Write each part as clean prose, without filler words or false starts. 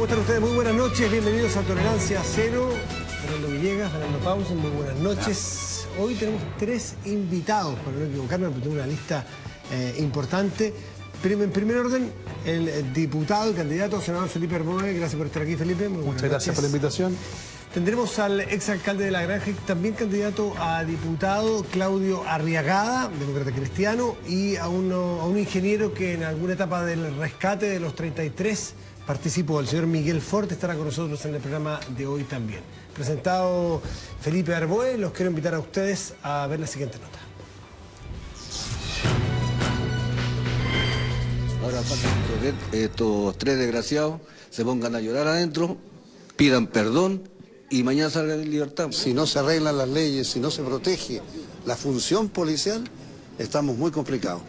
¿Cómo están ustedes? Muy buenas noches, bienvenidos a Tolerancia Cero. Fernando Villegas, Fernando Pausen, muy buenas noches. Hoy tenemos 3 invitados, para no equivocarme, porque tengo una lista importante. En primer orden, el diputado y candidato senador Felipe Arboe. Gracias por estar aquí, Felipe. Muy buenas Muchas gracias por la invitación. Tendremos al exalcalde de La Granja, también candidato a diputado, Claudio Arriagada, demócrata cristiano, y a un ingeniero que en alguna etapa del rescate de los 33 participó, el señor Miguel Forte, estará con nosotros en el programa de hoy también. Presentado Felipe Arboe, los quiero invitar a ustedes a ver la siguiente nota. Ahora falta que estos 3 desgraciados se pongan a llorar adentro, pidan perdón y mañana salgan en libertad. Si no se arreglan las leyes, si no se protege la función policial, estamos muy complicados.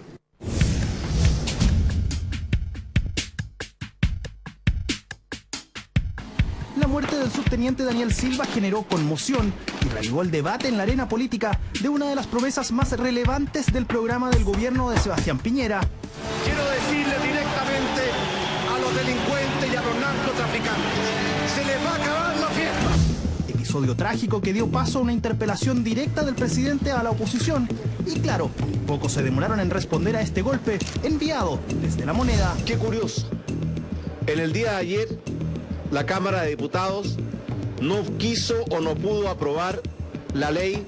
La muerte del subteniente Daniel Silva generó conmoción y reavivó el debate en la arena política de una de las promesas más relevantes del programa del gobierno de Sebastián Piñera. Quiero decirle directamente a los delincuentes y a los narcotraficantes, se les va a acabar la fiesta. Episodio trágico que dio paso a una interpelación directa del presidente a la oposición. Y claro, pocos se demoraron en responder a este golpe enviado desde La Moneda. Qué curioso, en el día de ayer la Cámara de Diputados no quiso o no pudo aprobar la ley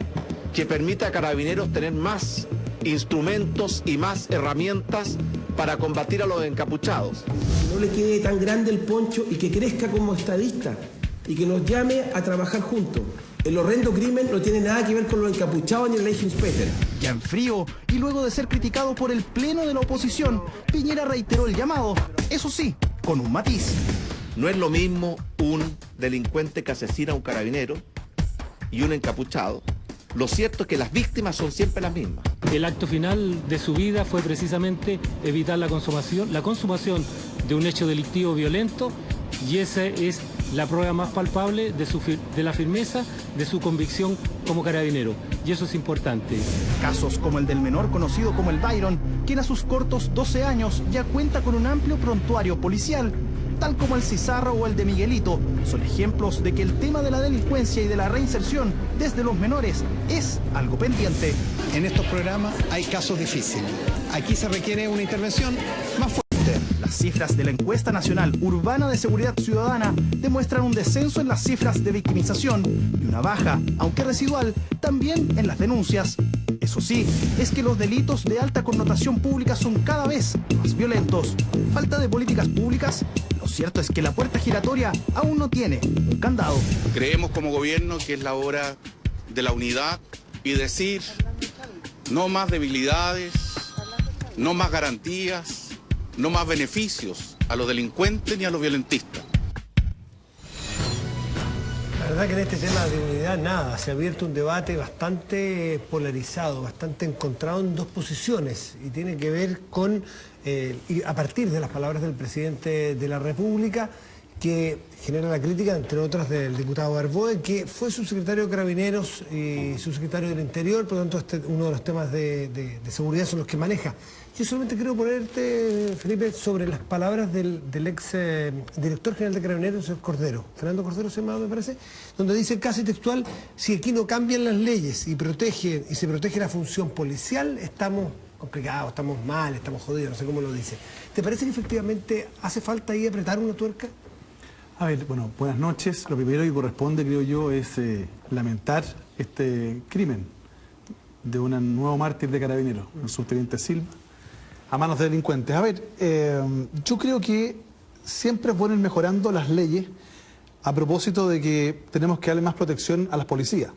que permita a Carabineros tener más instrumentos y más herramientas para combatir a los encapuchados. Que no le quede tan grande el poncho y que crezca como estadista y que nos llame a trabajar juntos. El horrendo crimen no tiene nada que ver con los encapuchados ni el ley Hinspeter. Ya en frío, y luego de ser criticado por el pleno de la oposición, Piñera reiteró el llamado, eso sí, con un matiz. No es lo mismo un delincuente que asesina a un carabinero y un encapuchado. Lo cierto es que las víctimas son siempre las mismas. El acto final de su vida fue precisamente evitar la consumación de un hecho delictivo violento, y esa es la prueba más palpable de la firmeza de su convicción como carabinero, y eso es importante. Casos como el del menor conocido como el Byron, quien a sus cortos 12 años ya cuenta con un amplio prontuario policial, tal como el Cizarro o el de Miguelito, son ejemplos de que el tema de la delincuencia y de la reinserción desde los menores es algo pendiente. En estos programas hay casos difíciles. Aquí se requiere una intervención más fuerte. Las cifras de la encuesta nacional urbana de seguridad ciudadana demuestran un descenso en las cifras de victimización y una baja, aunque residual, también en las denuncias. Eso sí, es que los delitos de alta connotación pública son cada vez más violentos. Falta de políticas públicas. Lo cierto es que la puerta giratoria aún no tiene un candado. Creemos como gobierno que es la hora de la unidad y decir no más debilidades, no más garantías, no más beneficios a los delincuentes ni a los violentistas. La verdad que en este tema de unidad nada, se ha abierto un debate bastante polarizado, bastante encontrado en dos posiciones, y tiene que ver con, y a partir de las palabras del presidente de la República, que genera la crítica, entre otras, del diputado Arboe, que fue subsecretario de Carabineros y subsecretario del Interior, por lo tanto uno de los temas de seguridad son los que maneja. Yo solamente quiero ponerte, Felipe, sobre las palabras del ex director general de Carabineros, el Cordero, Fernando Cordero se llama, me parece, donde dice casi textual: si aquí no cambian las leyes y se protege la función policial, estamos complicados, estamos mal, estamos jodidos, no sé cómo lo dice. ¿Te parece que efectivamente hace falta ahí apretar una tuerca? A ver, bueno, buenas noches. Lo primero que corresponde, creo yo, es lamentar este crimen de un nuevo mártir de Carabineros, el subteniente Silva, a manos de delincuentes. A ver, yo creo que siempre es bueno ir mejorando las leyes a propósito de que tenemos que darle más protección a las policías.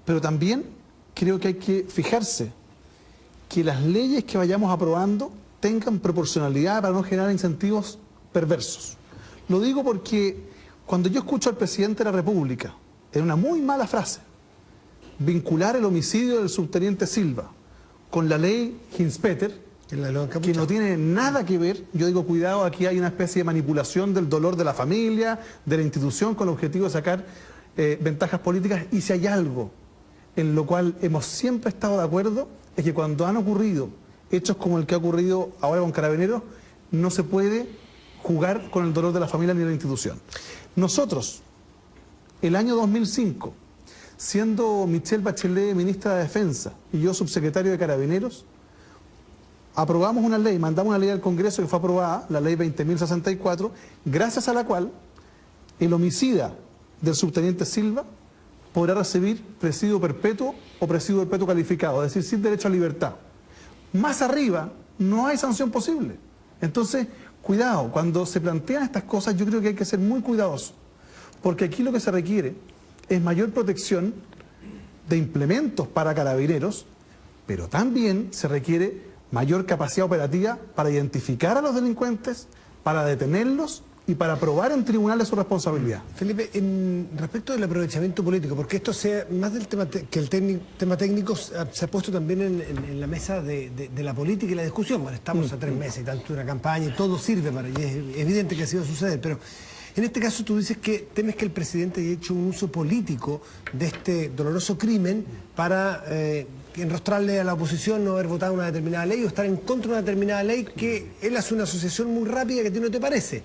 Pero también creo que hay que fijarse que las leyes que vayamos aprobando tengan proporcionalidad para no generar incentivos perversos. Lo digo porque cuando yo escucho al presidente de la República, en una muy mala frase, vincular el homicidio del subteniente Silva con la ley Hinspeter, que no tiene nada que ver, yo digo, cuidado, aquí hay una especie de manipulación del dolor de la familia, de la institución, con el objetivo de sacar ventajas políticas. Y si hay algo en lo cual hemos siempre estado de acuerdo, es que cuando han ocurrido hechos como el que ha ocurrido ahora con Carabineros, no se puede jugar con el dolor de la familia ni de la institución. Nosotros, el año 2005, siendo Michelle Bachelet ministra de Defensa y yo subsecretario de Carabineros, aprobamos una ley, mandamos una ley al Congreso que fue aprobada, la ley 20.064, gracias a la cual el homicida del subteniente Silva podrá recibir presidio perpetuo o presidio perpetuo calificado, es decir, sin derecho a libertad. Más arriba no hay sanción posible. Entonces, cuidado, cuando se plantean estas cosas yo creo que hay que ser muy cuidadosos, porque aquí lo que se requiere es mayor protección de implementos para carabineros, pero también se requiere mayor capacidad operativa para identificar a los delincuentes, para detenerlos y para probar en tribunales su responsabilidad. Felipe, respecto del aprovechamiento político, porque esto sea más del tema que el tema técnico se ha puesto también en la mesa de la política y la discusión. Bueno, estamos a 3 meses y tanto una campaña y todo sirve para, y es evidente que así va a suceder, pero en este caso tú dices que temes que el presidente haya hecho un uso político de este doloroso crimen para enrostrarle a la oposición no haber votado una determinada ley o estar en contra de una determinada ley que él hace una asociación muy rápida que a ti no te parece.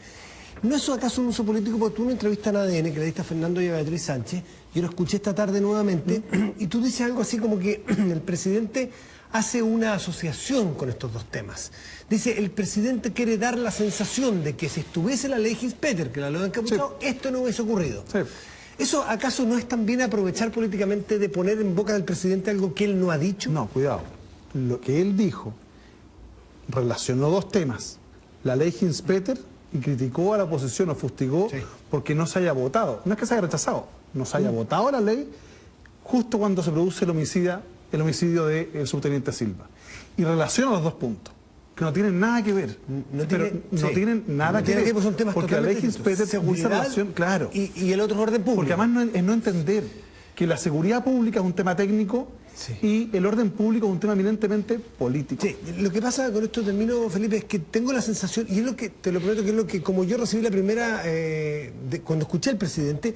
¿No es acaso un uso político? Porque tú en una entrevista en ADN que le diste a Fernando y a Beatriz Sánchez, yo lo escuché esta tarde nuevamente, y tú dices algo así como que el presidente hace una asociación con estos dos temas. Dice, el presidente quiere dar la sensación de que si estuviese la ley Hinspeter, que la ley de encapuchado, esto no hubiese ocurrido. Sí. ¿Eso acaso no es también aprovechar políticamente de poner en boca del presidente algo que él no ha dicho? No, cuidado. Lo que él dijo relacionó dos temas. La ley Hinspeter y criticó a la oposición o fustigó porque no se haya votado. No es que se haya rechazado, no se haya votado la ley justo cuando se produce el homicidio del subteniente Silva. Y relaciona los dos puntos, que no tienen nada que ver. No tienen nada que ver. Son temas porque la ley Hinspeter seguridad relación, claro. Y el otro es orden público. Porque además es no entender que la seguridad pública es un tema técnico y el orden público es un tema eminentemente político. Sí, lo que pasa con esto, termino, Felipe, es que tengo la sensación, y es lo que, te lo prometo, que es lo que, como yo recibí la primera, cuando escuché al presidente,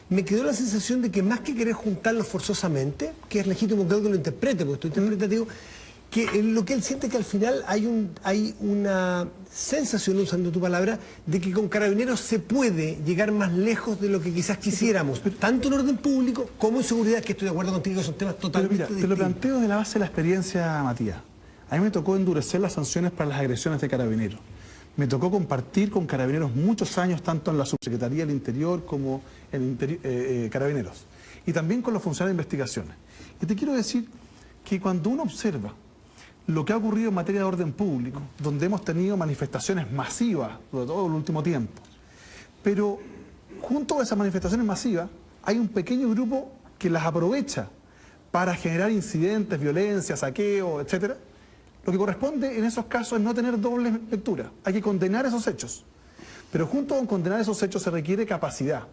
me quedó la sensación de que más que querer juntarlos forzosamente, que es legítimo que alguien lo interprete, porque esto es interpretativo, que lo que él siente que al final hay una sensación, usando tu palabra, de que con Carabineros se puede llegar más lejos de lo que quizás quisiéramos, tanto en orden público como en seguridad, que estoy de acuerdo contigo, que son temas totalmente distintos. Te lo planteo desde la base de la experiencia, Matías. A mí me tocó endurecer las sanciones para las agresiones de Carabineros. Me tocó compartir con Carabineros muchos años, tanto en la Subsecretaría del Interior como en Carabineros. Y también con los funcionarios de investigaciones. Y te quiero decir que cuando uno observa lo que ha ocurrido en materia de orden público, donde hemos tenido manifestaciones masivas, sobre todo en el último tiempo, pero junto a esas manifestaciones masivas hay un pequeño grupo que las aprovecha para generar incidentes, violencia, saqueo, etcétera. Lo que corresponde en esos casos es no tener doble lectura. Hay que condenar esos hechos. Pero junto con condenar esos hechos se requiere capacidad.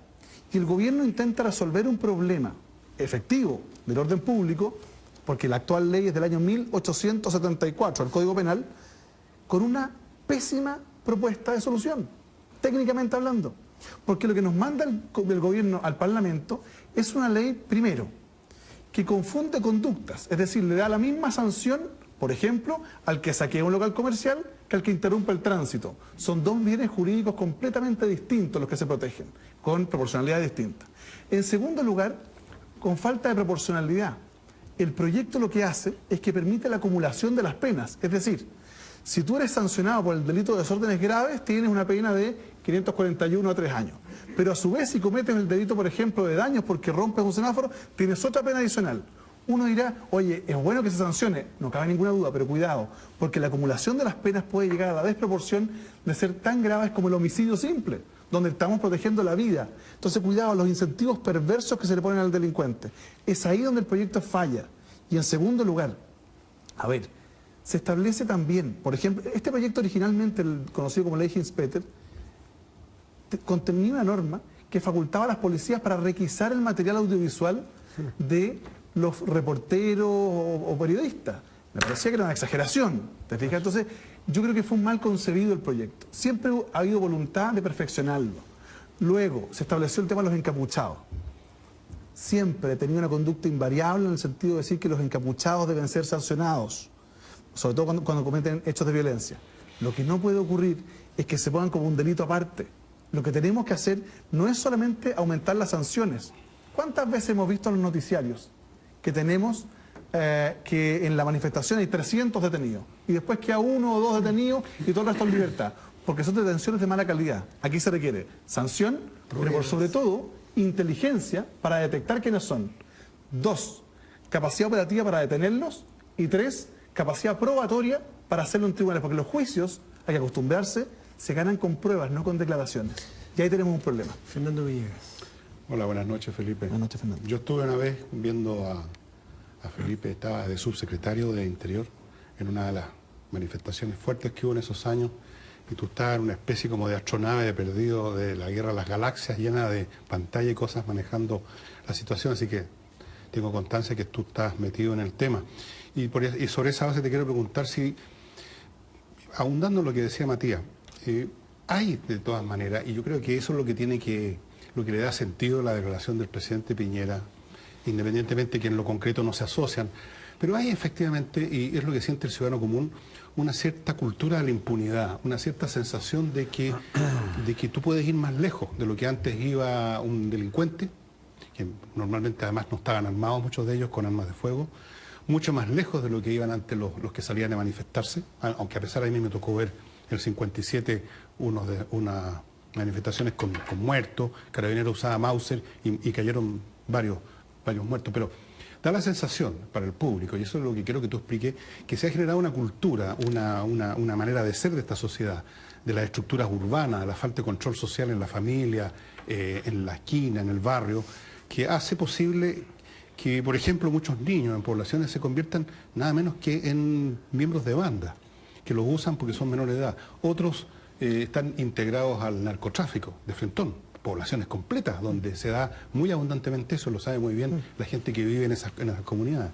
Y el gobierno intenta resolver un problema efectivo del orden público, porque la actual ley es del año 1874, el Código Penal, con una pésima propuesta de solución, técnicamente hablando. Porque lo que nos manda el gobierno al Parlamento es una ley, primero, que confunde conductas, es decir, le da la misma sanción, por ejemplo, al que saquea un local comercial que al que interrumpe el tránsito. Son dos bienes jurídicos completamente distintos los que se protegen, con proporcionalidad distinta. En segundo lugar, con falta de proporcionalidad. El proyecto lo que hace es que permite la acumulación de las penas. Es decir, si tú eres sancionado por el delito de desórdenes graves, tienes una pena de 541 a 3 años. Pero a su vez, si cometes el delito, por ejemplo, de daños porque rompes un semáforo, tienes otra pena adicional. Uno dirá, oye, es bueno que se sancione, no cabe ninguna duda, pero cuidado, porque la acumulación de las penas puede llegar a la desproporción de ser tan graves como el homicidio simple, donde estamos protegiendo la vida. Entonces, cuidado, los incentivos perversos que se le ponen al delincuente. Es ahí donde el proyecto falla. Y en segundo lugar, a ver, se establece también, por ejemplo, este proyecto originalmente, el conocido como ley Hinspeter, contenía una norma que facultaba a las policías para requisar el material audiovisual de los reporteros o periodistas. Me parecía que era una exageración, ¿te fijas? Entonces, yo creo que fue un mal concebido el proyecto. Siempre ha habido voluntad de perfeccionarlo. Luego, se estableció el tema de los encapuchados. Siempre he tenido una conducta invariable en el sentido de decir que los encapuchados deben ser sancionados, sobre todo cuando cometen hechos de violencia. Lo que no puede ocurrir es que se pongan como un delito aparte. Lo que tenemos que hacer no es solamente aumentar las sanciones. ¿Cuántas veces hemos visto en los noticiarios que tenemos que en la manifestación hay 300 detenidos y después queda 1 o 2 detenidos y todo el resto en libertad? Porque son detenciones de mala calidad. Aquí se requiere sanción, pero por sobre todo inteligencia para detectar quiénes son. 2, capacidad operativa para detenerlos. Y 3, capacidad probatoria para hacerlo en tribunales. Porque los juicios, hay que acostumbrarse, se ganan con pruebas, no con declaraciones. Y ahí tenemos un problema. Fernando Villegas. Hola, buenas noches, Felipe. Buenas noches, Fernando. Yo estuve una vez viendo a Felipe, estaba de subsecretario de Interior en una de las manifestaciones fuertes que hubo en esos años, y tú estabas en una especie como de astronave de perdido de la Guerra de las Galaxias, llena de pantalla y cosas manejando la situación, así que tengo constancia que tú estás metido en el tema. Y sobre esa base te quiero preguntar si, ahondando en lo que decía Matías, hay de todas maneras, y yo creo que eso es lo que le da sentido a la declaración del presidente Piñera, independientemente que en lo concreto no se asocian, pero hay efectivamente, y es lo que siente el ciudadano común, una cierta cultura de la impunidad, una cierta sensación de que tú puedes ir más lejos de lo que antes iba un delincuente, que normalmente además no estaban armados muchos de ellos con armas de fuego, mucho más lejos de lo que iban antes los que salían a manifestarse, aunque a pesar de a mí me tocó ver el 57 unas manifestaciones con muertos, Carabineros usaba Mauser y cayeron varios muertos, pero da la sensación para el público, y eso es lo que quiero que tú expliques, que se ha generado una cultura, una manera de ser de esta sociedad, de las estructuras urbanas, de la falta de control social en la familia, en la esquina, en el barrio, que hace posible que, por ejemplo, muchos niños en poblaciones se conviertan nada menos que en miembros de bandas, que los usan porque son menores de edad. Otros están integrados al narcotráfico de frentón, poblaciones completas donde se da muy abundantemente eso, lo sabe muy bien la gente que vive en esas comunidades.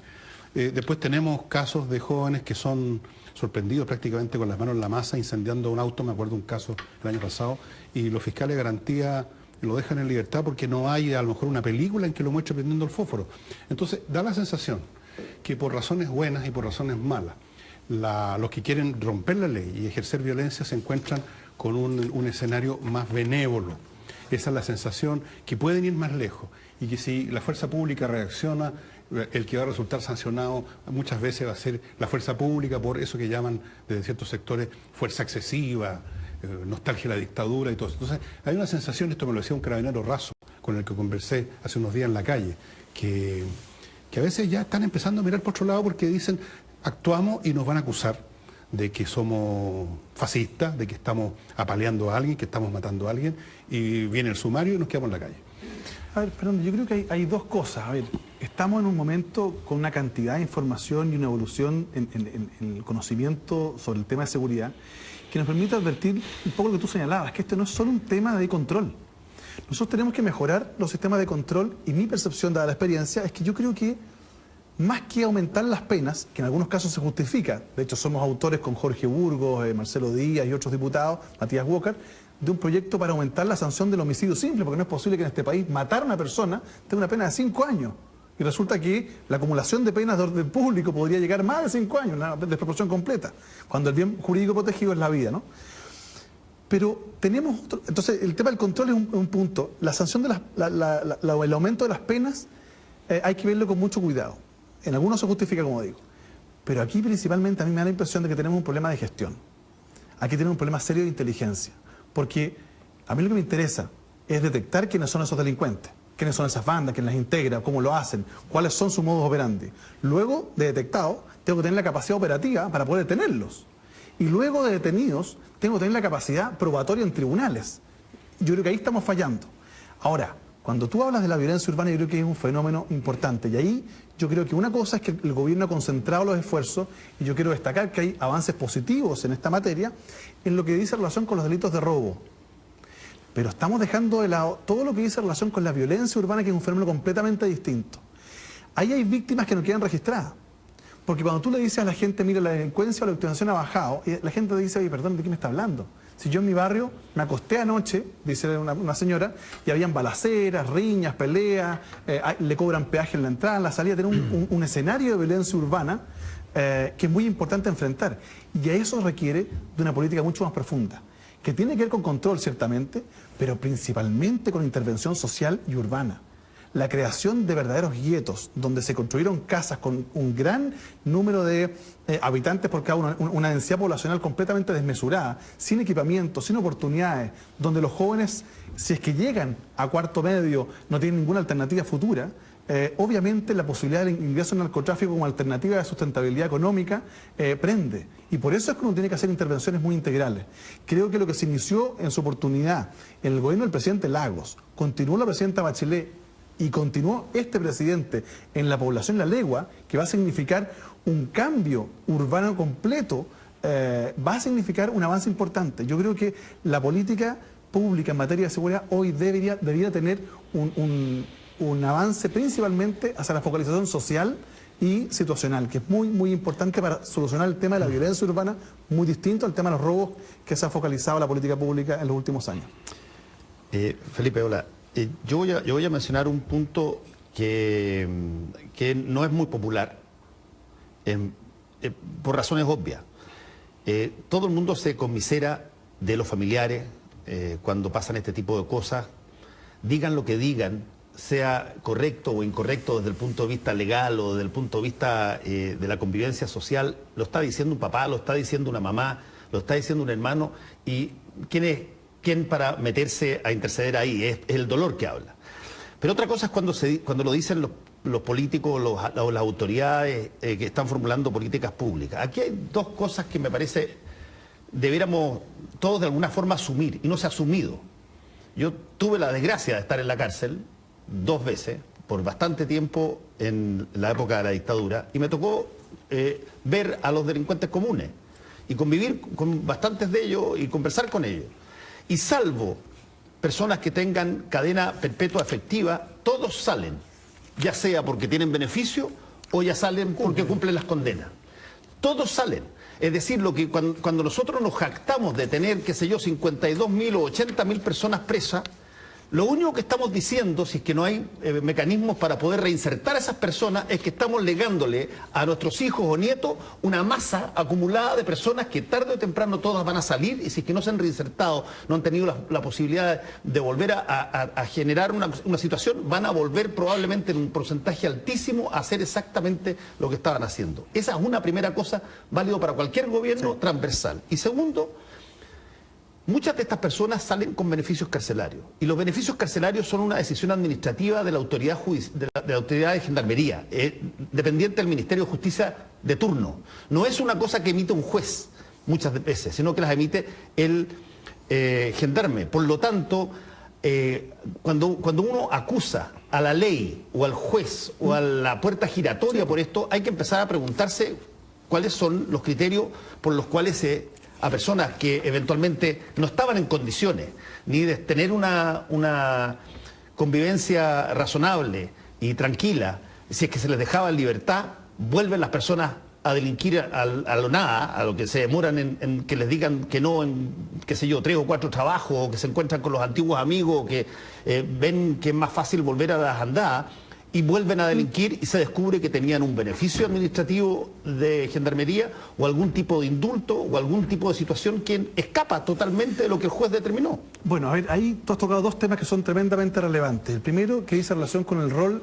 Después tenemos casos de jóvenes que son sorprendidos prácticamente con las manos en la masa incendiando un auto, me acuerdo un caso el año pasado, y los fiscales de garantía lo dejan en libertad porque no hay a lo mejor una película en que lo muestre prendiendo el fósforo. Entonces da la sensación que por razones buenas y por razones malas, los que quieren romper la ley y ejercer violencia se encuentran con un escenario más benévolo. Esa es la sensación, que pueden ir más lejos y que si la fuerza pública reacciona, el que va a resultar sancionado muchas veces va a ser la fuerza pública por eso que llaman desde ciertos sectores fuerza excesiva, nostalgia de la dictadura y todo eso. Entonces hay una sensación, esto me lo decía un carabinero raso con el que conversé hace unos días en la calle, que a veces ya están empezando a mirar por otro lado porque dicen, actuamos y nos van a acusar de que somos fascistas, de que estamos apaleando a alguien, que estamos matando a alguien, y viene el sumario y nos quedamos en la calle. A ver, Fernando, yo creo que hay dos cosas. A ver, estamos en un momento con una cantidad de información y una evolución en el conocimiento sobre el tema de seguridad que nos permite advertir un poco lo que tú señalabas, que esto no es solo un tema de control. Nosotros tenemos que mejorar los sistemas de control, y mi percepción, dada la experiencia, es que yo creo que más que aumentar las penas, que en algunos casos se justifica, de hecho somos autores con Jorge Burgos, Marcelo Díaz y otros diputados, Matías Walker, de un proyecto para aumentar la sanción del homicidio simple, porque no es posible que en este país matar a una persona tenga una pena de 5 años. Y resulta que la acumulación de penas de orden público podría llegar más de 5 años, una desproporción completa, cuando el bien jurídico protegido es la vida, ¿no? Pero tenemos otro, entonces el tema del control es un punto. La sanción de el aumento de las penas hay que verlo con mucho cuidado. En algunos se justifica, como digo. Pero aquí principalmente a mí me da la impresión de que tenemos un problema de gestión. Aquí tenemos un problema serio de inteligencia. Porque a mí lo que me interesa es detectar quiénes son esos delincuentes, quiénes son esas bandas, quién las integra, cómo lo hacen, cuáles son sus modos operandi. Luego de detectados, tengo que tener la capacidad operativa para poder detenerlos. Y luego de detenidos, tengo que tener la capacidad probatoria en tribunales. Yo creo que ahí estamos fallando. Ahora, cuando tú hablas de la violencia urbana, yo creo que es un fenómeno importante. Y ahí yo creo que una cosa es que el gobierno ha concentrado los esfuerzos, y yo quiero destacar que hay avances positivos en esta materia, en lo que dice relación con los delitos de robo. Pero estamos dejando de lado todo lo que dice relación con la violencia urbana, que es un fenómeno completamente distinto. Ahí hay víctimas que no quedan registradas. Porque cuando tú le dices a la gente, mira, la delincuencia o la victimización ha bajado, y la gente te dice, oye, perdón, ¿de qué me está hablando? Si yo en mi barrio me acosté anoche, dice una señora, y habían balaceras, riñas, peleas, le cobran peaje en la entrada, en la salida, tenemos un escenario de violencia urbana que es muy importante enfrentar. Y a eso requiere de una política mucho más profunda, que tiene que ver con control ciertamente, pero principalmente con intervención social y urbana. La creación de verdaderos guetos, donde se construyeron casas con un gran número de habitantes por cada uno, una densidad poblacional completamente desmesurada, sin equipamiento, sin oportunidades, donde los jóvenes, si es que llegan a cuarto medio, no tienen ninguna alternativa futura. Obviamente la posibilidad del ingreso al narcotráfico como alternativa de sustentabilidad económica prende. Y por eso es que uno tiene que hacer intervenciones muy integrales. Creo que lo que se inició en su oportunidad en el gobierno del presidente Lagos, continuó la presidenta Bachelet y continuó este presidente en la población La Legua, que va a significar un cambio urbano completo, va a significar un avance importante. Yo creo que la política pública en materia de seguridad hoy debería tener un avance principalmente hacia la focalización social y situacional, que es muy, muy importante para solucionar el tema de la violencia urbana, muy distinto al tema de los robos que se ha focalizado la política pública en los últimos años. Felipe, hola. Yo voy a mencionar un punto que no es muy popular, por razones obvias. Todo el mundo se conmisera de los familiares cuando pasan este tipo de cosas, digan lo que digan, sea correcto o incorrecto desde el punto de vista legal o desde el punto de vista de la convivencia social. Lo está diciendo un papá, lo está diciendo una mamá, lo está diciendo un hermano, y ¿quién para meterse a interceder ahí? Es el dolor que habla. Pero otra cosa es cuando lo dicen los políticos o las autoridades que están formulando políticas públicas. Aquí hay dos cosas que me parece debiéramos todos de alguna forma asumir, y no se ha asumido. Yo tuve la desgracia de estar en la cárcel 2 veces, por bastante tiempo en la época de la dictadura, y me tocó ver a los delincuentes comunes y convivir con bastantes de ellos y conversar con ellos. Y salvo personas que tengan cadena perpetua efectiva, todos salen, ya sea porque tienen beneficio o ya salen porque cumplen las condenas. Todos salen. Es decir, cuando nosotros nos jactamos de tener, qué sé yo, 52.000 o 80.000 personas presas, lo único que estamos diciendo, si es que no hay mecanismos para poder reinsertar a esas personas, es que estamos legándole a nuestros hijos o nietos una masa acumulada de personas que tarde o temprano todas van a salir, y si es que no se han reinsertado, no han tenido la posibilidad de volver a generar una situación, van a volver probablemente en un porcentaje altísimo a hacer exactamente lo que estaban haciendo. Esa es una primera cosa, válido para cualquier gobierno, sí, transversal. Y segundo, muchas de estas personas salen con beneficios carcelarios, y los beneficios carcelarios son una decisión administrativa de la autoridad de Gendarmería, dependiente del Ministerio de Justicia de turno. No es una cosa que emite un juez muchas veces, sino que las emite el gendarme. Por lo tanto, cuando uno acusa a la ley o al juez o a la puerta giratoria por esto, hay que empezar a preguntarse cuáles son los criterios por los cuales a personas que eventualmente no estaban en condiciones ni de tener una convivencia razonable y tranquila, si es que se les dejaba en libertad, vuelven las personas a delinquir a lo nada, a lo que se demoran en que les digan que no, en, qué sé yo, 3 o 4 trabajos, o que se encuentran con los antiguos amigos, o que ven que es más fácil volver a las andadas, y vuelven a delinquir, y se descubre que tenían un beneficio administrativo de Gendarmería o algún tipo de indulto o algún tipo de situación que escapa totalmente de lo que el juez determinó. Bueno, a ver, ahí tú has tocado 2 temas que son tremendamente relevantes. El primero, que dice relación con el rol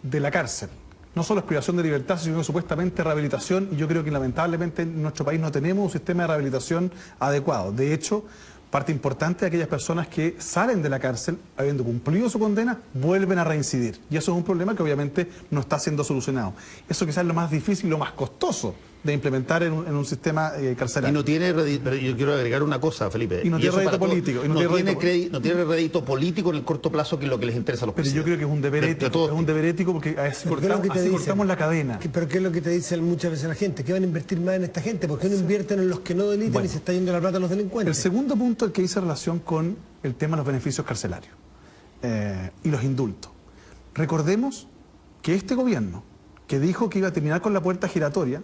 de la cárcel. No solo es privación de libertad, sino supuestamente rehabilitación, y yo creo que lamentablemente en nuestro país no tenemos un sistema de rehabilitación adecuado. De hecho, parte importante de aquellas personas que salen de la cárcel, habiendo cumplido su condena, vuelven a reincidir. Y eso es un problema que obviamente no está siendo solucionado. Eso quizás es lo más difícil y lo más costoso de implementar en un sistema carcelario. Y no tiene, pero yo quiero agregar una cosa, Felipe. Y no tiene rédito político. No tiene rédito político en el corto plazo, que es lo que les interesa a los presidentes. Pero yo creo que es un deber ético. Es un deber ético porque así cortamos la cadena. ¿Pero qué es lo que te dicen muchas veces la gente? ¿Qué van a invertir más en esta gente? ¿Por qué no invierten en los que no delitan y se está yendo la plata a los delincuentes? El segundo punto, el que dice relación con el tema de los beneficios carcelarios y los indultos. Recordemos que este gobierno, que dijo que iba a terminar con la puerta giratoria,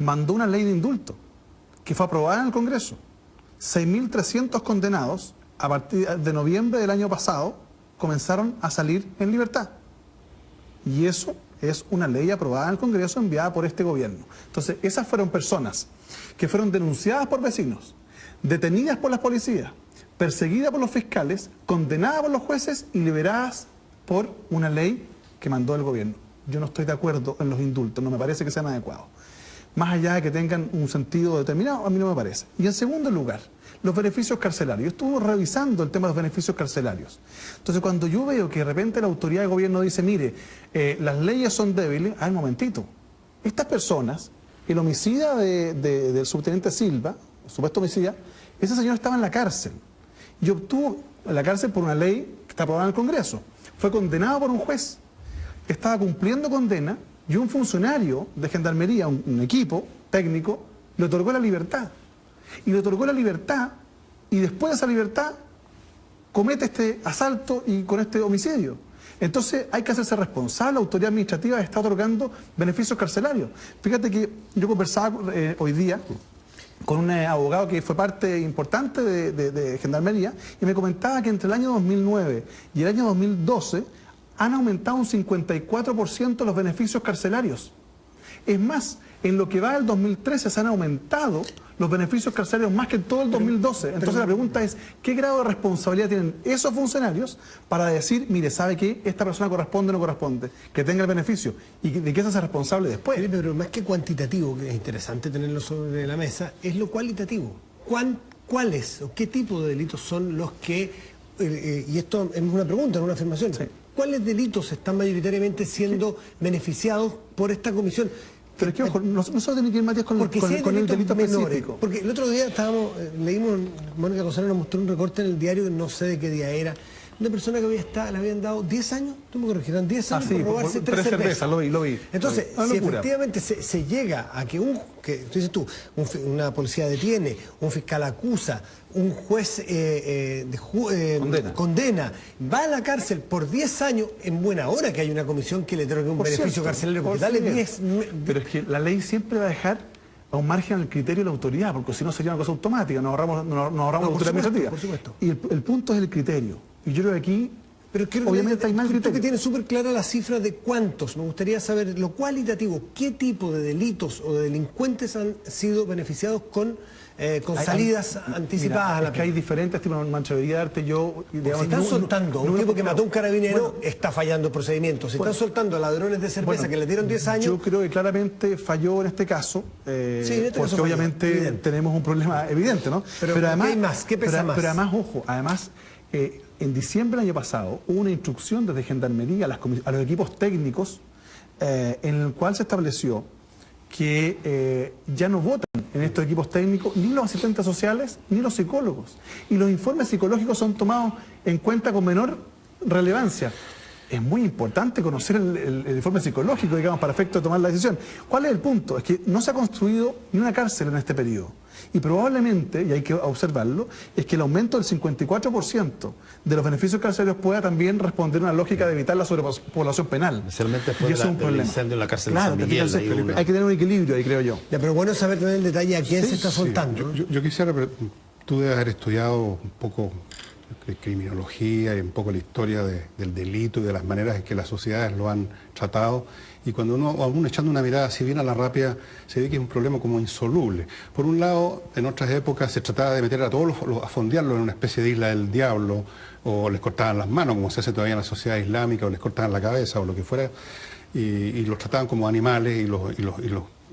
mandó una ley de indulto que fue aprobada en el Congreso. 6.300 condenados a partir de noviembre del año pasado comenzaron a salir en libertad. Y eso es una ley aprobada en el Congreso, enviada por este gobierno. Entonces, esas fueron personas que fueron denunciadas por vecinos, detenidas por las policías, perseguidas por los fiscales, condenadas por los jueces y liberadas por una ley que mandó el gobierno. Yo no estoy de acuerdo en los indultos, no me parece que sean adecuados. Más allá de que tengan un sentido determinado, a mí no me parece. Y en segundo lugar, los beneficios carcelarios. Yo estuve revisando el tema de los beneficios carcelarios. Entonces, cuando yo veo que de repente la autoridad de gobierno dice, mire, las leyes son débiles, un momentito. Estas personas, el homicida del subteniente Silva, el supuesto homicida, ese señor estaba en la cárcel. Y obtuvo en la cárcel por una ley que está aprobada en el Congreso. Fue condenado por un juez. Estaba cumpliendo condena y un funcionario de gendarmería, un equipo técnico, le otorgó la libertad. Y le otorgó la libertad y después de esa libertad comete este asalto y con este homicidio. Entonces hay que hacerse responsable, la autoridad administrativa está otorgando beneficios carcelarios. Fíjate que yo conversaba hoy día con un abogado que fue parte importante de Gendarmería y me comentaba que entre el año 2009 y el año 2012 han aumentado un 54% los beneficios carcelarios. Es más, en lo que va del 2013 se han aumentado los beneficios carcelarios más que en todo el 2012. Entonces la pregunta es, ¿qué grado de responsabilidad tienen esos funcionarios para decir, mire, ¿sabe qué? Esta persona corresponde o no corresponde, que tenga el beneficio y de qué se hace responsable después? Pero más que cuantitativo, que es interesante tenerlo sobre la mesa, es lo cualitativo. ¿Cuáles o qué tipo de delitos son los que, y esto es una pregunta, no una afirmación, sí, ¿cuáles delitos están mayoritariamente siendo beneficiados por esta comisión? Pero es que, ojo, no solo tiene que ir, Matías, con el delito específico. Porque el otro día leímos, Mónica González nos mostró un recorte en el diario, no sé de qué día era, una persona que le habían dado 10 años, tú me corregirás, 10 años por robarse 3 cervezas. Lo vi. Entonces, si efectivamente se llega a que una policía detiene, un fiscal acusa, un juez condena, va a la cárcel por 10 años, en buena hora que hay una comisión que le otorgue un beneficio carcelario, porque dale 10... Pero es que la ley siempre va a dejar a un margen al criterio de la autoridad, porque si no sería una cosa automática, nos ahorramos la autoridad administrativa. Por supuesto. Y el punto es el criterio. Y yo creo que aquí, obviamente hay más criterios. Tú que tienes súper clara la cifra de cuántos, me gustaría saber lo cualitativo, qué tipo de delitos o de delincuentes han sido beneficiados con salidas anticipadas a la pena. Es que hay diferentes tipos de manchavería de arte. Si están soltando un tipo que mató a un carabinero, está fallando el procedimiento. Si están soltando a ladrones de cerveza que le dieron 10 años... Yo creo que claramente falló en este caso, porque obviamente tenemos un problema evidente, ¿no? Pero además, ¿qué pesa más? Pero además, ojo, en diciembre del año pasado hubo una instrucción desde Gendarmería a los equipos técnicos en el cual se estableció que ya no votan en estos equipos técnicos ni los asistentes sociales ni los psicólogos. Y los informes psicológicos son tomados en cuenta con menor relevancia. Es muy importante conocer el informe psicológico, digamos, para efecto de tomar la decisión. ¿Cuál es el punto? Es que no se ha construido ni una cárcel en este periodo. Y probablemente, y hay que observarlo, es que el aumento del 54% de los beneficios carcelarios pueda también responder a una lógica de evitar la sobrepoblación penal. Especialmente después del incendio en la cárcel de San Miguel. Hay que tener un ecribilio ahí, creo yo. Pero bueno saber también el detalle a quién se está soltando. Yo quisiera, tú debes haber estudiado un poco de criminología y un poco la historia del delito y de las maneras en que las sociedades lo han tratado. Y cuando uno echando una mirada así bien a la rápida, se ve que es un problema como insoluble. Por un lado, en otras épocas se trataba de meter a todos a fondearlos en una especie de isla del diablo, o les cortaban las manos, como se hace todavía en la sociedad islámica, o les cortaban la cabeza, o lo que fuera, y los trataban como animales,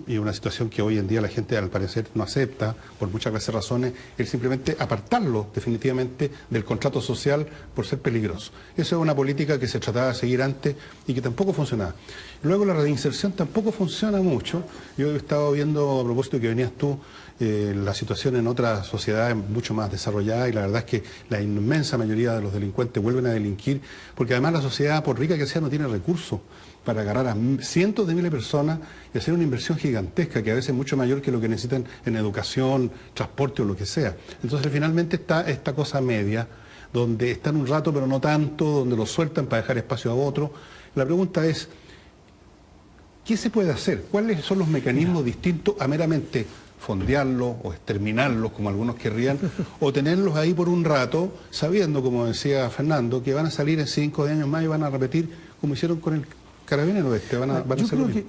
y una situación que hoy en día la gente al parecer no acepta, por muchas veces razones, es simplemente apartarlo definitivamente del contrato social por ser peligroso. Esa es una política que se trataba de seguir antes y que tampoco funcionaba. Luego la reinserción tampoco funciona mucho. Yo he estado viendo, a propósito de que venías tú, la situación en otras sociedades mucho más desarrolladas, y la verdad es que la inmensa mayoría de los delincuentes vuelven a delinquir, porque además la sociedad, por rica que sea, no tiene recursos para agarrar a cientos de miles de personas y hacer una inversión gigantesca, que a veces es mucho mayor que lo que necesitan en educación, transporte o lo que sea. Entonces finalmente está esta cosa media, donde están un rato pero no tanto, donde los sueltan para dejar espacio a otro. La pregunta es, ¿qué se puede hacer? ¿Cuáles son los mecanismos distintos a meramente fondearlos o exterminarlos, como algunos querrían, o tenerlos ahí por un rato, sabiendo, como decía Fernando, que van a salir en 5 años más y van a repetir como hicieron con el carabinero van a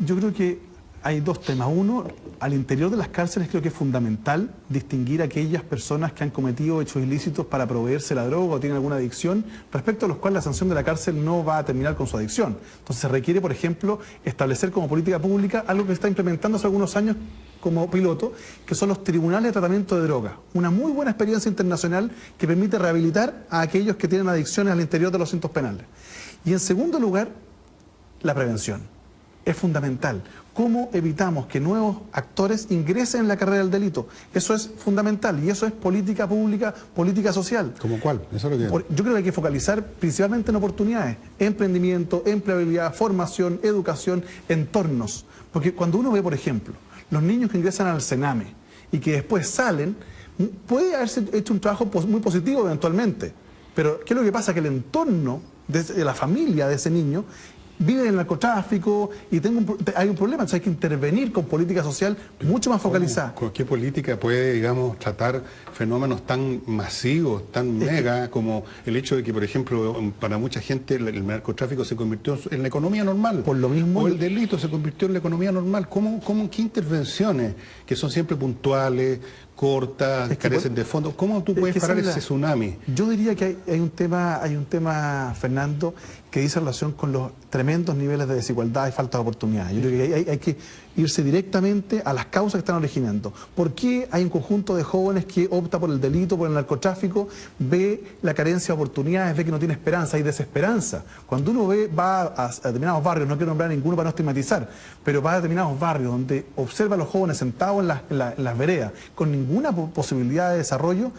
yo creo que hay dos temas. Uno, al interior de las cárceles creo que es fundamental distinguir a aquellas personas que han cometido hechos ilícitos para proveerse la droga o tienen alguna adicción, respecto a los cuales la sanción de la cárcel no va a terminar con su adicción. Entonces se requiere, por ejemplo, establecer como política pública algo que se está implementando hace algunos años como piloto, que son los tribunales de tratamiento de drogas. Una muy buena experiencia internacional que permite rehabilitar a aquellos que tienen adicciones al interior de los centros penales. Y en segundo lugar, la prevención. Es fundamental. ¿Cómo evitamos que nuevos actores ingresen en la carrera del delito? Eso es fundamental y eso es política pública, política social. ¿Cómo cuál? Eso es lo que... Yo creo que hay que focalizar principalmente en oportunidades, emprendimiento, empleabilidad, formación, educación, entornos. Porque cuando uno ve, por ejemplo, los niños que ingresan al Sename y que después salen, puede haberse hecho un trabajo muy positivo eventualmente. Pero ¿qué es lo que pasa? Que el entorno de la familia de ese niño vive en el narcotráfico y hay un problema, entonces hay que intervenir con política social mucho más focalizada. ¿Qué política puede, digamos, tratar fenómenos tan masivos, tan mega, como el hecho de que, por ejemplo, para mucha gente el narcotráfico se convirtió en la economía normal? Por lo mismo... O el delito se convirtió en la economía normal. ¿Qué intervenciones, que son siempre puntuales, cortas, carecen de fondo? ¿Cómo tú puedes parar ese tsunami? Yo diría que hay un tema, Fernando, que dice relación con los tremendos niveles de desigualdad y falta de oportunidades. Yo creo que hay que irse directamente a las causas que están originando. ¿Por qué hay un conjunto de jóvenes que opta por el delito, por el narcotráfico, ve la carencia de oportunidades, ve que no tiene esperanza, hay desesperanza? Cuando uno va a determinados barrios, no quiero nombrar ninguno para no estigmatizar, pero va a determinados barrios donde observa a los jóvenes sentados en las veredas, con ninguna posibilidad de desarrollo,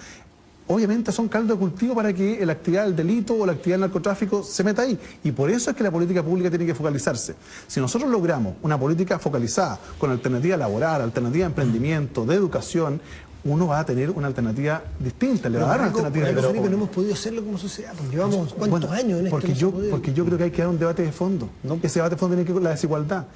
obviamente son caldo de cultivo para que la actividad del delito o la actividad del narcotráfico se meta ahí. Y por eso es que la política pública tiene que focalizarse. Si nosotros logramos una política focalizada con alternativa laboral, alternativa de emprendimiento, de educación, uno va a tener una alternativa distinta, le va a dar una alternativa. Pero no hemos podido hacerlo como sociedad, porque llevamos cuántos años en porque esto. Porque yo creo que hay que dar un debate de fondo. ¿No? Ese debate de fondo tiene que ver con la desigualdad.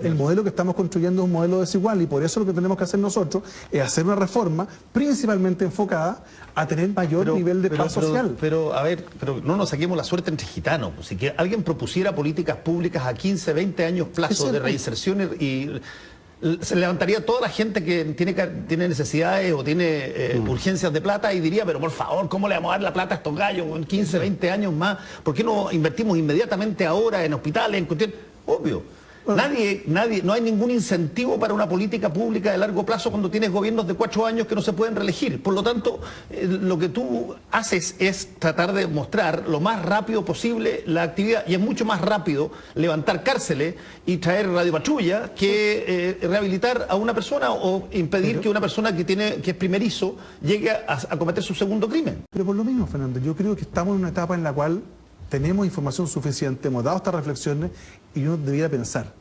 El modelo que estamos construyendo es un modelo desigual y por eso lo que tenemos que hacer nosotros es hacer una reforma principalmente enfocada a tener mayor nivel de paz social. Pero no nos saquemos la suerte entre gitanos. Si que alguien propusiera políticas públicas a 15, 20 años plazo de reinserción y se levantaría toda la gente que tiene necesidades o tiene urgencias de plata y diría, pero por favor, ¿cómo le vamos a dar la plata a estos gallos en 15, 20 años más? ¿Por qué no invertimos inmediatamente ahora en hospitales, en cuestiones? Obvio. No hay ningún incentivo para una política pública de largo plazo cuando tienes gobiernos de 4 años que no se pueden reelegir. Por lo tanto, lo que tú haces es tratar de mostrar lo más rápido posible la actividad, y es mucho más rápido levantar cárceles y traer radiopatrulla que rehabilitar a una persona o impedir que una persona que es primerizo llegue a cometer su segundo crimen. Pero por lo mismo, Fernando, yo creo que estamos en una etapa en la cual tenemos información suficiente, hemos dado estas reflexiones y uno debiera pensar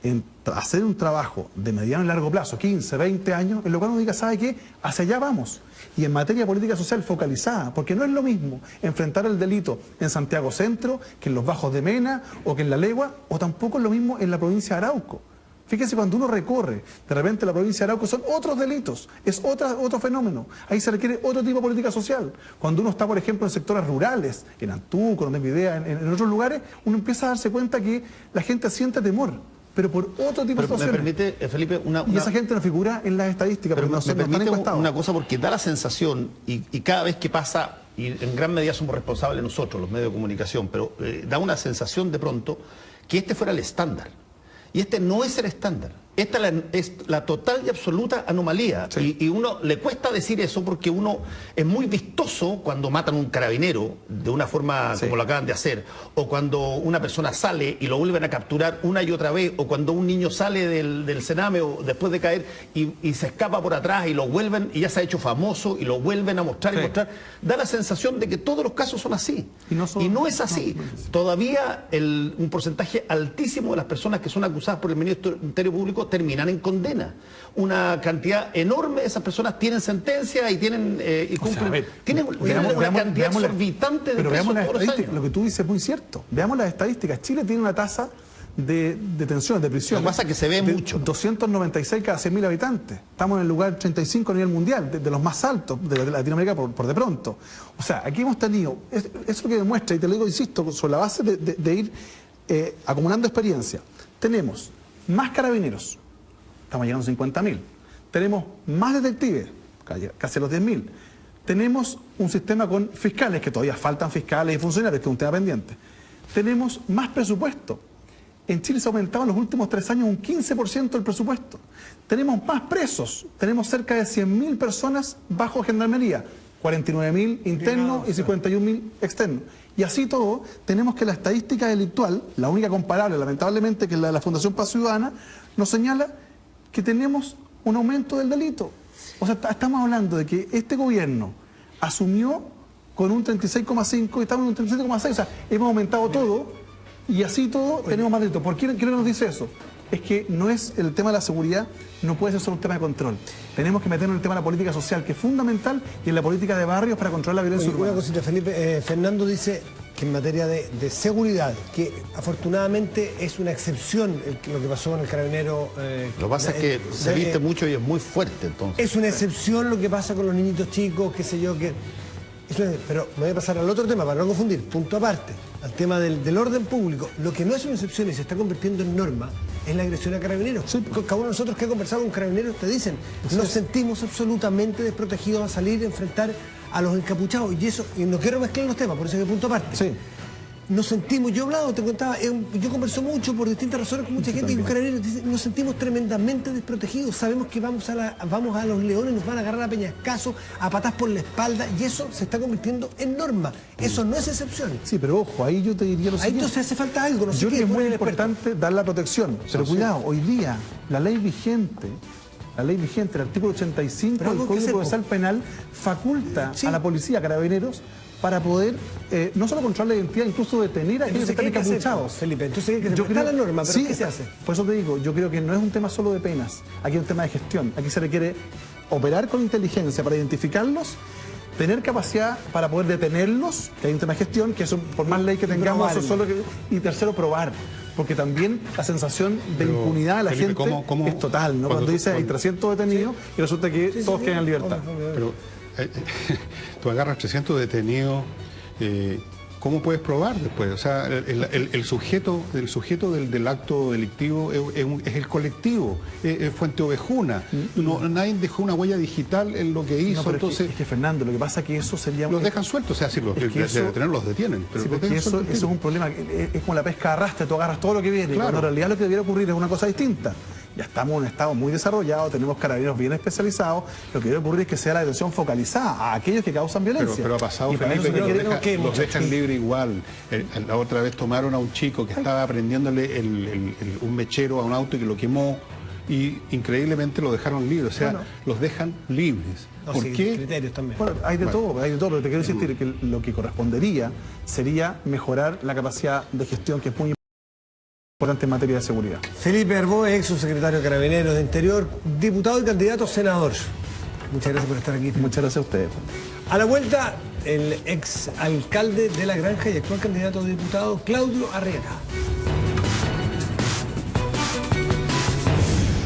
en hacer un trabajo de mediano y largo plazo, 15, 20 años, en lo cual uno diga, ¿sabe qué? Hacia allá vamos. Y en materia de política social focalizada, porque no es lo mismo enfrentar el delito en Santiago Centro que en los Bajos de Mena o que en La Legua, o tampoco es lo mismo en la provincia de Arauco. Fíjense, cuando uno recorre de repente la provincia de Arauco son otros delitos, es otro fenómeno. Ahí se requiere otro tipo de política social. Cuando uno está, por ejemplo, en sectores rurales, en Antuco, donde Videa, en otros lugares, uno empieza a darse cuenta que la gente siente temor, pero por otro tipo de situaciones. Me permite, Felipe, y esa gente no figura en las estadísticas, pero no me permite están una cosa, porque da la sensación, y cada vez que pasa, y en gran medida somos responsables nosotros, los medios de comunicación, pero da una sensación de pronto que este fuera el estándar. Y este no es el estándar. Esta es la total y absoluta anomalía. Sí. Y uno le cuesta decir eso porque uno es muy vistoso cuando matan a un carabinero de una forma como lo acaban de hacer, o cuando una persona sale y lo vuelven a capturar una y otra vez, o cuando un niño sale del Sename o después de caer y se escapa por atrás y lo vuelven y ya se ha hecho famoso y lo vuelven a mostrar y mostrar. Da la sensación de que todos los casos son así. Y no es así. Todavía un porcentaje altísimo de las personas que son acusadas por el Ministerio Público terminan en condena. Una cantidad enorme de esas personas tienen sentencia y tienen y cumplen. Tienen una cantidad exorbitante de presos todos los años. Lo que tú dices es muy cierto. Veamos las estadísticas. Chile tiene una tasa de detención, de prisión. Lo que pasa es que se ve mucho. 296 cada 100.000 habitantes. Estamos en el lugar 35 a nivel mundial, de los más altos de Latinoamérica por de pronto. O sea, aquí hemos tenido, eso es lo que demuestra, y te lo digo, insisto, sobre la base de ir acumulando experiencia. Tenemos más carabineros, estamos llegando a 50.000. Tenemos más detectives, casi a los 10.000. Tenemos un sistema con fiscales, que todavía faltan fiscales y funcionarios, que es un tema pendiente. Tenemos más presupuesto. En Chile se ha aumentado en los últimos 3 años un 15% el presupuesto. Tenemos más presos. Tenemos cerca de 100.000 personas bajo gendarmería. 49.000 internos y 51.000 externos. Y así todo, tenemos que la estadística delictual, la única comparable, lamentablemente, que es la de la Fundación Paz Ciudadana, nos señala que tenemos un aumento del delito. O sea, estamos hablando de que este gobierno asumió con un 36,5 y estamos en un 37,6. O sea, hemos aumentado todo y así todo tenemos más delito. ¿Por qué nos dice eso? Es que no es el tema de la seguridad, no puede ser solo un tema de control. Tenemos que meternos en el tema de la política social, que es fundamental, y en la política de barrios para controlar la violencia urbana. Una cosita, Felipe. Fernando dice que en materia de seguridad, que afortunadamente es una excepción lo que pasó con el carabinero. Lo que pasa es que se viste mucho y es muy fuerte, entonces. Es una excepción lo que pasa con los niñitos chicos, qué sé yo, que... Pero me voy a pasar al otro tema para no confundir, punto aparte, al tema del orden público. Lo que no es una excepción y se está convirtiendo en norma es la agresión a carabineros. Sí. Cada uno de nosotros que ha conversado con carabineros te dicen, nos sentimos absolutamente desprotegidos a salir a enfrentar a los encapuchados. Y eso, y no quiero mezclar los temas, por eso que punto aparte. Sí. Nos sentimos, yo he hablado, te contaba, yo converso mucho por distintas razones con mucha gente y con carabineros nos sentimos tremendamente desprotegidos. Sabemos que vamos a los leones, nos van a agarrar a peñascazos, a patas por la espalda, y eso se está convirtiendo en norma. Eso no es excepción. Sí, pero ojo, ahí yo te diría lo siguiente. Ahí entonces hace falta algo, no sé yo qué. Creo que es muy importante dar la protección, pero cuidado, hoy día la ley vigente, el artículo 85 del Código Procesal Penal faculta a la policía, a carabineros, para poder no solo controlar la identidad, incluso detener a aquellos que están encapuchados. Felipe, entonces está la norma, pero sí, ¿qué se hace? Por eso te digo, yo creo que no es un tema solo de penas, aquí es un tema de gestión. Aquí se requiere operar con inteligencia para identificarlos, tener capacidad para poder detenerlos, que hay un tema de gestión, que eso por más ley que tengamos, eso solo y tercero, probar. Porque también la sensación de impunidad de la gente es total, ¿no? Cuando dice hay 300 detenidos y resulta que todos quedan en libertad. Pero tú agarras 300 detenidos, ¿cómo puedes probar después? O sea, el sujeto del acto delictivo es el colectivo, es Fuente Ovejuna. Nadie dejó una huella digital en lo que hizo. No, pero entonces, es que Fernando, lo que pasa es que eso sería... Los dejan sueltos, o sea, si los detener los detienen. Pero sí, porque eso es un problema, es como la pesca de arrastre, tú agarras todo lo que viene, claro. Cuando en realidad lo que debiera ocurrir es una cosa distinta. Ya estamos en un estado muy desarrollado, tenemos carabineros bien especializados, lo que debe ocurrir es que sea la detención focalizada a aquellos que causan violencia. Pero ha pasado, Felipe, los dejan libre igual. La otra vez tomaron a un chico que estaba prendiéndole un mechero a un auto y que lo quemó y increíblemente lo dejaron libre, o sea, los dejan libres. ¿Por qué? Criterios también. Bueno, hay de todo. Lo que te quiero decir es que lo que correspondería sería mejorar la capacidad de gestión, que es muy importante en materia de seguridad. Felipe Arboe, ex subsecretario de Carabineros de Interior, diputado y candidato a senador. Muchas gracias por estar aquí. Muchas gracias a ustedes. A la vuelta, el ex alcalde de La Granja y actual candidato a diputado, Claudio Arriaga.